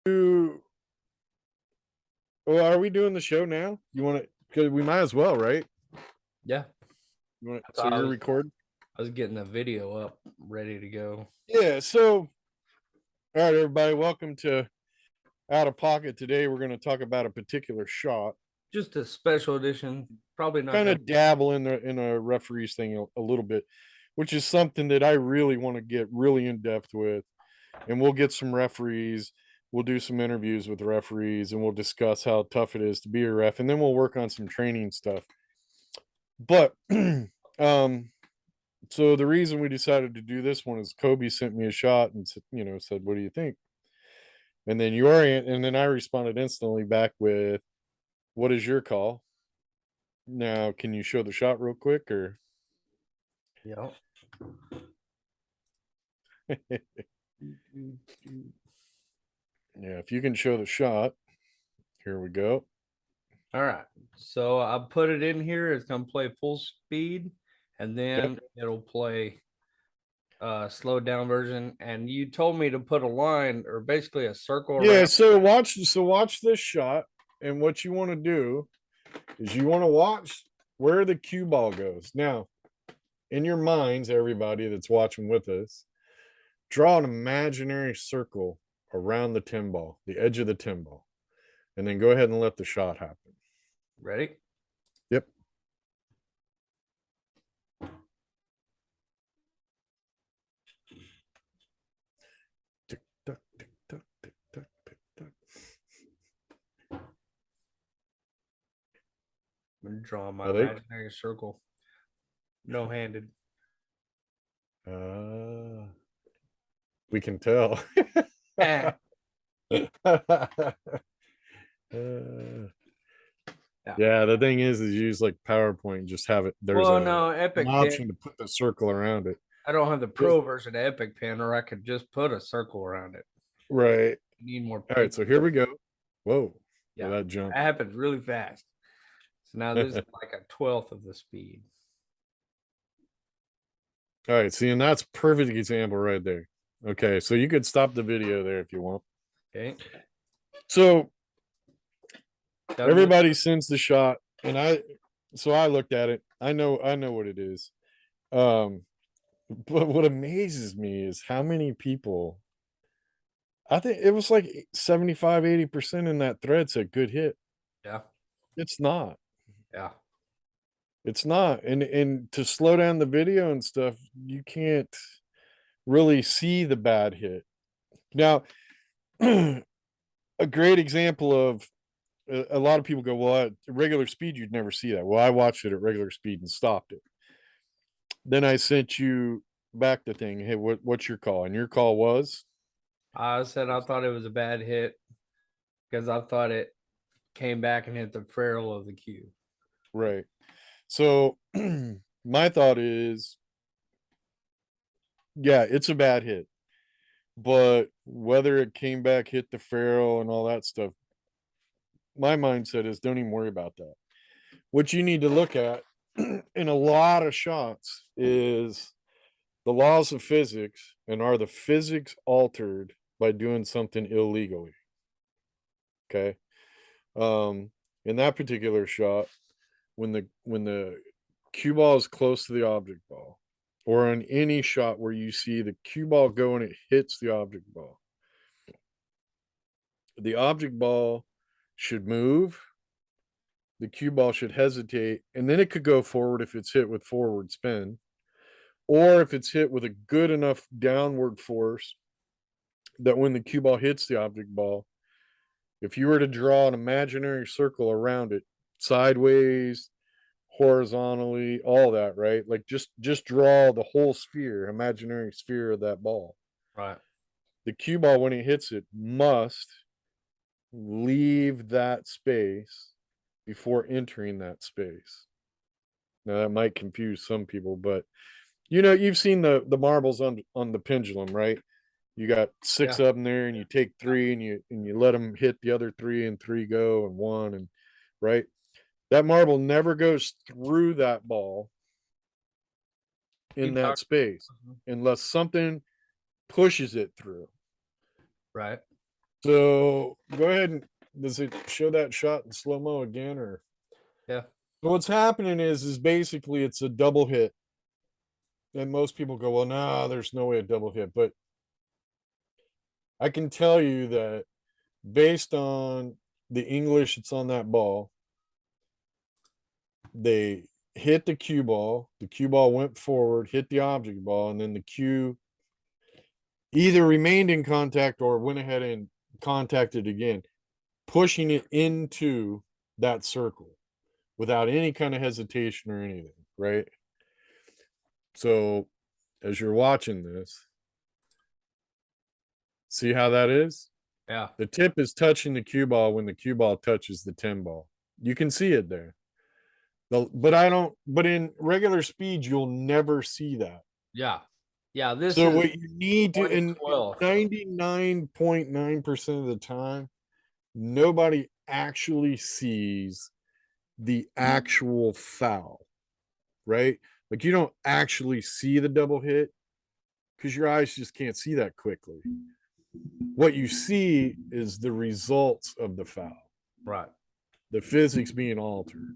Well, are we doing the show now? You want to? Because we might as well, right? Yeah. You want So so you're recording? I was getting the video up, ready to go. Yeah. So, all right, everybody, welcome to Out of Pocket. Today, we're going to talk about a particular shot. Just a special edition. Probably not Kind gonna of dabble in a referees thing a little bit, which is something that I really want to get really in depth with. And we'll get some referees. We'll do some interviews with referees, and we'll discuss how tough it is to be a ref, and then we'll work on some training stuff. But so the reason we decided to do this one is Kobe sent me a shot and said, "What do you think?" And then and then I responded instantly back with, "What is your call?" Now, can you show the shot real quick, or Yeah. yeah, if you can show the shot, here we go. All right. So I put it in here. It's gonna play full speed, and then it'll play slowed down version. And you told me to put a line or basically a circle Yeah, around. so watch this shot, and what you want to do is you want to watch where the cue ball goes. Now, in your minds, everybody that's watching with us, draw an imaginary circle around the tin ball, the edge of the tin ball, and then go ahead and let the shot happen. Ready? Yep. Tick tock, tick tock, tick tock, tick tock. I'm gonna draw my Are they? imaginary circle. No handed. We can tell. Yeah. Yeah, the thing is use like PowerPoint, just have it. There's Well, an no, Epic option Pen. to put the circle around it. I don't have the pro version of Epic Pen, or I could just put a circle around it. Right. I need more All right, paper. so here we go. Whoa. Yeah, That jump. that happened really fast. So now this is like a 12th of the speed. All right, see, and that's perfect example right there. Okay, so you could stop the video there if you want. Okay. So Doesn't everybody sends the shot, and I looked at it. I know what it is. But what amazes me is how many people. I think it was like 75, 80% in that thread said good hit. Yeah. It's not. Yeah. It's not. And to slow down the video and stuff, you can't really see the bad hit. Now, a great example of a lot of people go, well, at regular speed, you'd never see that. Well, I watched it at regular speed and stopped it. Then I sent you back the thing. Hey, what's your call? And your call was? I said I thought it was a bad hit because I thought it came back and hit the ferrule of the cue. Right. So my thought is, yeah, it's a bad hit. But whether it came back, hit the ferrule, and all that stuff, my mindset is don't even worry about that. What you need to look at in a lot of shots is the laws of physics, and are the physics altered by doing something illegally? Okay. In that particular shot, when the cue ball is close to the object ball, or on any shot where you see the cue ball go and it hits the object ball should move, the cue ball should hesitate, and then it could go forward if it's hit with forward spin, or if it's hit with a good enough downward force that when the cue ball hits the object ball, if you were to draw an imaginary circle around it, sideways, horizontally, all that, right? Like just draw the whole sphere, imaginary sphere of that ball. Right. The cue ball, when it hits it, must leave that space before entering that space. Now that might confuse some people, but you've seen the marbles on the pendulum, right? You got six Yeah. of them there, and you take three, and you let them hit the other three, and three go, and one, and right. That marble never goes through that ball in Keep that talking. space unless something pushes it through. Right. So go ahead and does it show that shot in slow-mo again, or Yeah. what's happening is basically it's a double hit. And most people go, well, no, there's no way a double hit. But I can tell you that based on the English that's on that ball, they hit the cue ball. The cue ball went forward, hit the object ball, and then the cue either remained in contact or went ahead and contacted again, pushing it into that circle without any kind of hesitation or anything, right? So as you're watching this, see how that is? Yeah. The tip is touching the cue ball when the cue ball touches the 10 ball. You can see it there. But in regular speed, you'll never see that. Yeah. Yeah. This So is what you need to, in 2012. 99.9% of the time, nobody actually sees the actual foul, right? Like you don't actually see the double hit because your eyes just can't see that quickly. What you see is the results of the foul, Right. the physics being altered.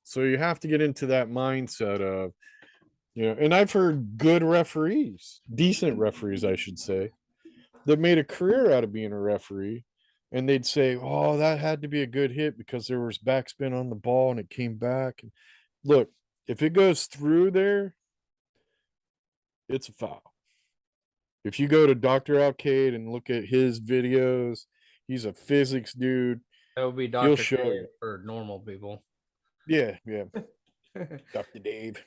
So you have to get into that mindset of, and I've heard good referees, decent referees, I should say, that made a career out of being a referee. And they'd say, oh, that had to be a good hit because there was backspin on the ball and it came back. And look, if it goes through there, it's a foul. If you go to Dr. Alcade and look at his videos, he's a physics dude. That would be He'll Dr. show Dave you. for normal people. Yeah, Dr. Dave.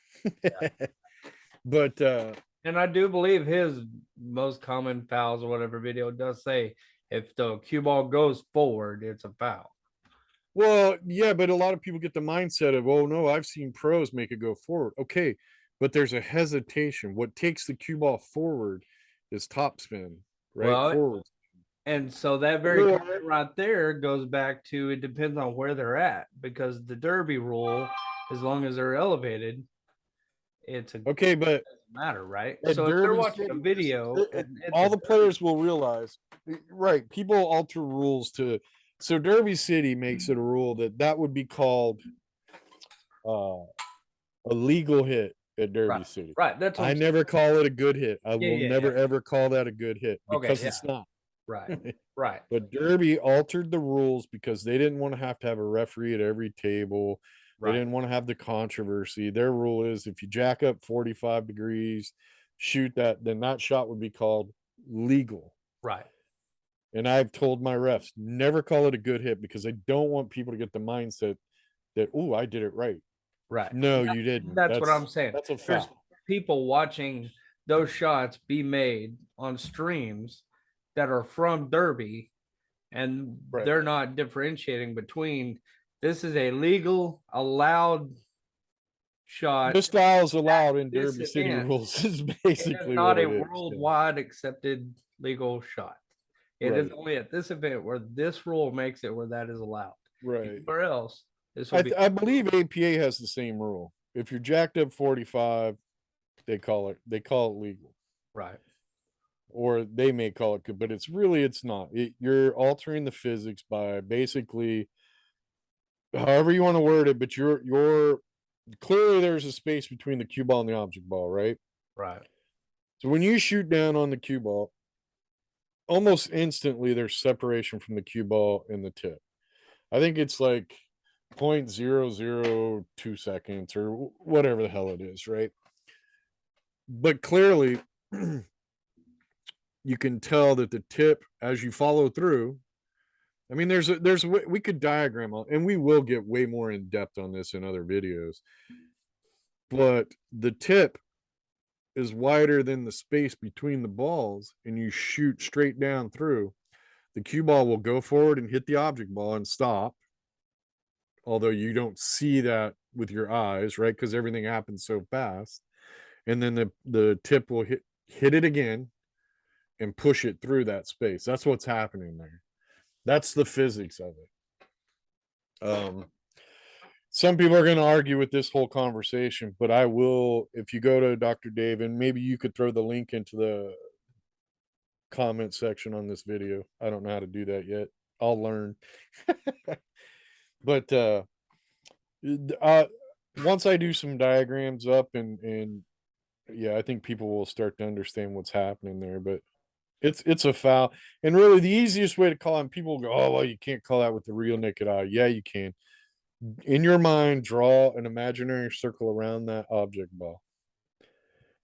But And I do believe his most common fouls or whatever video does say if the cue ball goes forward, it's a foul. well, yeah, but a lot of people get the mindset of, oh no, I've seen pros make it go forward. Okay, but there's a hesitation. What takes the cue ball forward is topspin, right? Well, Forward. and so that very Or- comment right there goes back to it depends on where they're at because the derby rule, as long as they're elevated, it's a Okay, but matter, right? at So if they're Derby watching a City, video, and it's all a the derby, players will realize, right? People alter rules to, so Derby City makes it a rule that would be called a legal hit at Derby right, City. right. That's what I I'm saying. never call it a good hit. I Yeah, will yeah, never yeah. ever call that a good hit Okay, because yeah. it's not. Right, right, But Derby altered the rules because they didn't want to have a referee at every table. They right, didn't want to have the controversy. Their rule is if you jack up 45 degrees, shoot that, then that shot would be called legal. right. And I've told my refs, never call it a good hit because I don't want people to get the mindset that, oh, I did it right. Right. No, you didn't. That's what I'm saying. That's a There's foul. people watching those shots be made on streams that are from Derby, and Right. they're not differentiating between this is a legal, allowed shot. This foul is allowed in This Derby City event rules is It basically is not what a it is. worldwide accepted legal shot. It is Right. only at this event where this rule makes it where that is allowed. Right. Anywhere else, this will be I believe APA has the same rule. If you're jacked up 45, they call it legal, right. or they may call it good, but it's not. You're altering the physics by basically however you want to word it, but you're clearly there's a space between the cue ball and the object ball, right? Right. So when you shoot down on the cue ball, almost instantly there's separation from the cue ball and the tip. I think it's like 0.002 seconds or whatever the hell it is, right? But clearly you can tell that the tip, as you follow through, I mean, we could diagram on, and we will get way more in depth on this in other videos, but the tip is wider than the space between the balls, and you shoot straight down through. The cue ball will go forward and hit the object ball and stop, although you don't see that with your eyes, right? Because everything happens so fast. And then the tip will hit it again and push it through that space. That's what's happening there. That's the physics of it. Some people are going to argue with this whole conversation, but I will, if you go to Dr. Dave, and maybe you could throw the link into comment section on this video. I don't know how to do that yet. I'll learn. But d- uh once I do some diagrams up and yeah, I think people will start to understand what's happening there. But it's a foul. And really the easiest way to call him, people go, oh well, you can't call that with the real naked eye. Yeah, you can. In your mind, draw an imaginary circle around that object ball.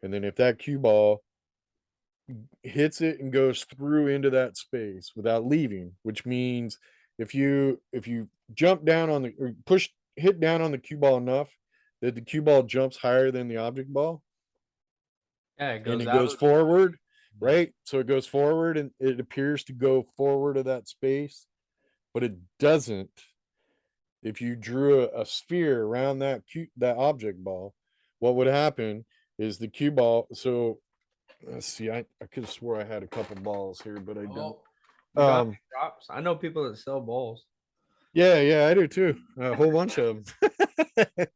And then if that cue ball hits it and goes through into that space without leaving, which means if you jump down on the or push hit down on the cue ball enough that the cue ball jumps higher than the object ball Yeah, it and goes it out. goes forward, Yeah. right? So it goes forward and it appears to go forward of that space, but it doesn't. If you drew a sphere around that object ball, what would happen is the cue ball. So let's see, I could have swore I had a couple balls here, but I don't. Oh, you got Um, props. I know people that sell balls. yeah, I do too. A whole bunch of them.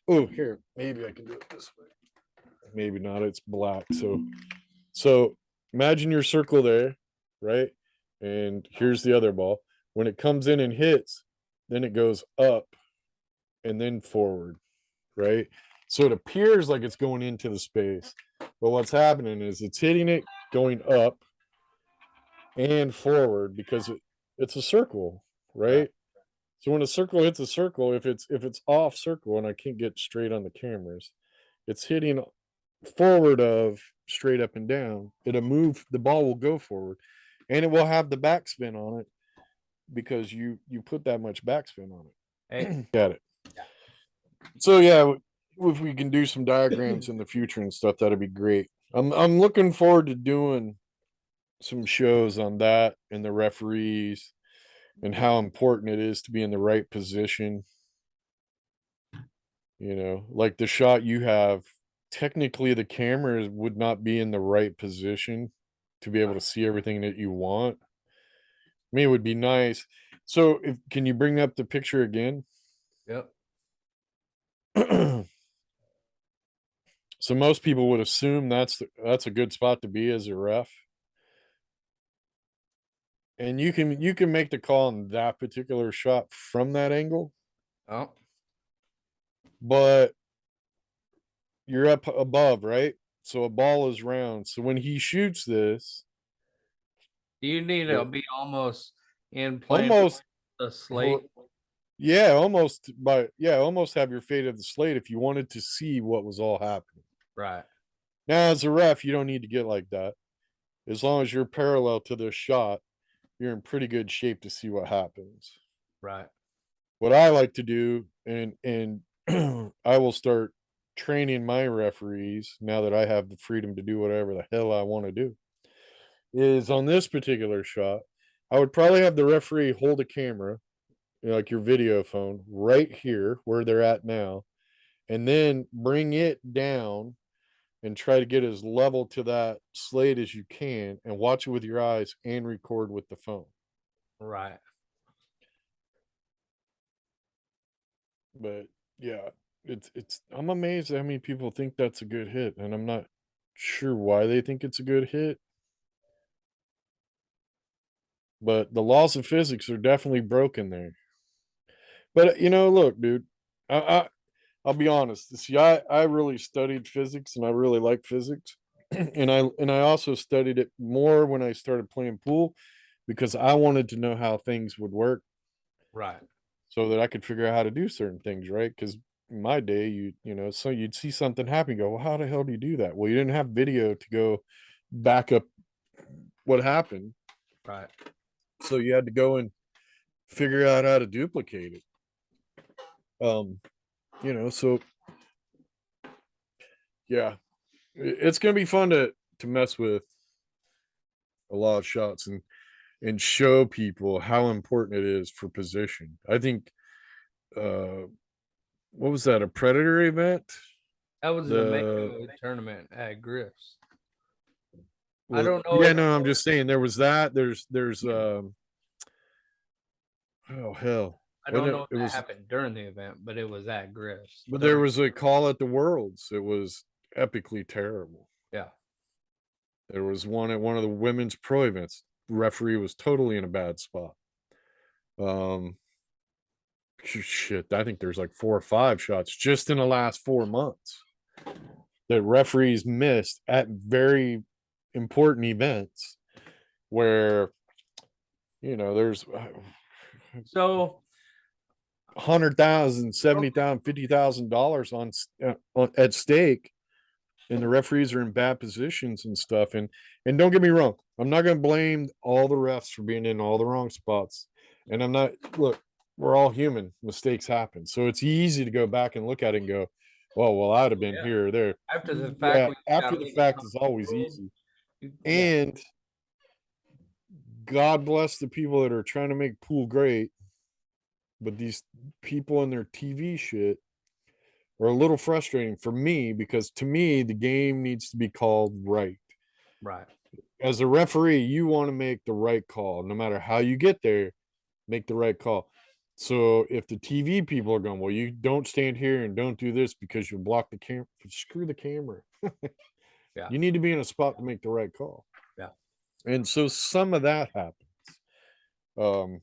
Oh, here, maybe I can do it this way. Maybe not. It's black. So imagine your circle there, right? And here's the other ball. When it comes in and hits, then it goes up and then forward, right? So it appears like it's going into the space, but what's happening is it's hitting it going up and forward because it's a circle, Right. right? So when a circle hits a circle, if it's off circle, and I can't get straight on the cameras, it's hitting forward of straight up and down. It'll move, the ball will go forward, and it will have the backspin on it because you put that much backspin on Hey, it. Got it. So yeah, if we can do some diagrams in the future and stuff, that'd be great. I'm looking forward to doing some shows on that and the referees and how important it is to be in the right position. Like the shot you have, technically the camera would not be in the right position to be able to see everything that you want. I mean, it would be nice. So, if can you bring up the picture again? yep. So most people would assume that's a good spot to be as a ref, and you can make the call on that particular shot from that angle, Oh, but you're up above, right? So a ball is round. So when he shoots this, you need to the be almost in plane with almost the for slate. yeah, almost have your fate of the slate if you wanted to see what was all happening. Right. Now, as a ref, you don't need to get like that. As long as you're parallel to the shot, you're in pretty good shape to see what happens. Right. What I like to do, and I will start training my referees now that I have the freedom to do whatever the hell I want to do, is on this particular shot, I would probably have the referee hold a camera, like your video phone, right here where they're at now, and then bring it down and try to get as level to that slate as you can and watch it with your eyes and record with the phone. Right. But yeah, it's I'm amazed at how many people think that's a good hit, and I'm not sure why they think it's a good hit. But the laws of physics are definitely broken there. But look, dude, I'll be honest. See, I really studied physics, and I really like physics, and I also studied it more when I started playing pool because I wanted to know how things would work Right. so that I could figure out how to do certain things, right? Because in my day, so you'd see something happen, go, well, how the hell do you do that? Well, you didn't have video to go back up what happened, Right. so you had to go and figure out how to duplicate it. So yeah, it's gonna be fun to mess with a lot of shots and show people how important it is for position. I think uh what was that, a predator event? That was the The Mako tournament at Griff's. I Well, don't know yeah, if no, I'm just saying there was that. There's oh hell. I When don't know if it that was happened during the event, but it was at Griff's. but there was a call at the Worlds. It was epically terrible. Yeah. There was one at one of the women's pro events. Referee was totally in a bad spot. Shit, I think there's like 4 or 5 shots just in the last 4 months that referees missed at very important events where, there's So 100,000, 70,000, $50,000 at stake, and the referees are in bad positions and stuff. And don't get me wrong, I'm not going to blame all the refs for being in all the wrong spots. And I'm not, look, we're all human, mistakes happen. So it's easy to go back and look at it and go, well, I'd have been Yeah. here or there. after the fact, Yeah, when you after gotta the look at fact the is always world, easy. yeah, And God bless the people that are trying to make pool great, but these people in their TV shit are a little frustrating for me, because to me the game needs to be called right. right. As a referee, you want to make the right call no matter how you get there. Make the right call. So if the TV people are going, well, you don't stand here and don't do this because you'll block the camera, screw the camera. Yeah. You need to be in a spot to make the right call. Yeah. And so some of that happens.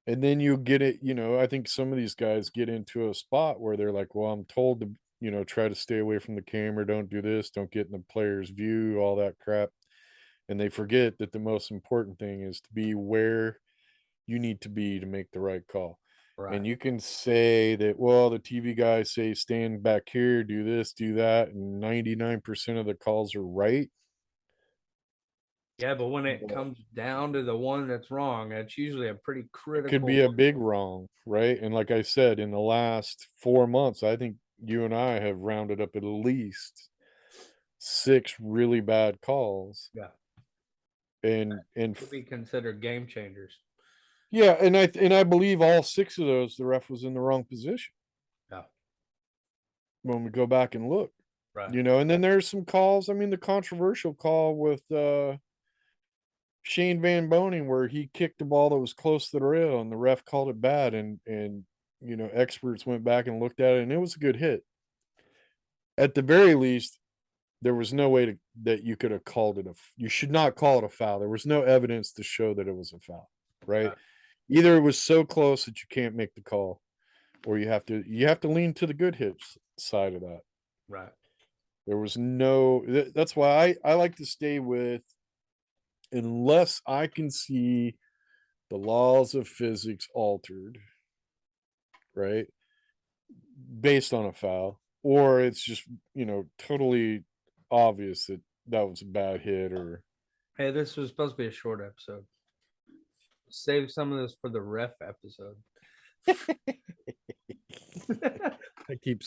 And then you get it, I think some of these guys get into a spot where they're like, well, I'm told to, try to stay away from the camera, don't do this, don't get in the player's view, all that crap. And they forget that the most important thing is to be where you need to be to make the right call. Right. And you can say that, well, the TV guys say stand back here, do this, do that, and 99% of the calls are right. Yeah, but when it comes down to the one that's wrong, that's usually a pretty It critical could be a one. big wrong, right? And like I said, in the last 4 months, I think you and I have rounded up at least 6 really bad calls. Yeah, And could be considered game changers. yeah, and I believe all 6 of those, the ref was in the wrong position Yeah, when we go back and look. right. And then there's some calls. I mean, the controversial call with Shane Van Boning, where he kicked the ball that was close to the rail and the ref called it bad, and experts went back and looked at it and it was a good hit. At the very least, there was no way that you could have called it you should not call it a foul. There was no evidence to show that it was a foul, right? Right. Either it was so close that you can't make the call, or you have to lean to the good hits side of that. Right. There was no that's why I like to stay with, unless I can see the laws of physics altered, right? Based on a foul, or it's just, totally obvious that that was a bad hit. Or Hey, this was supposed to be a short episode. Save some of this for the ref episode. I keep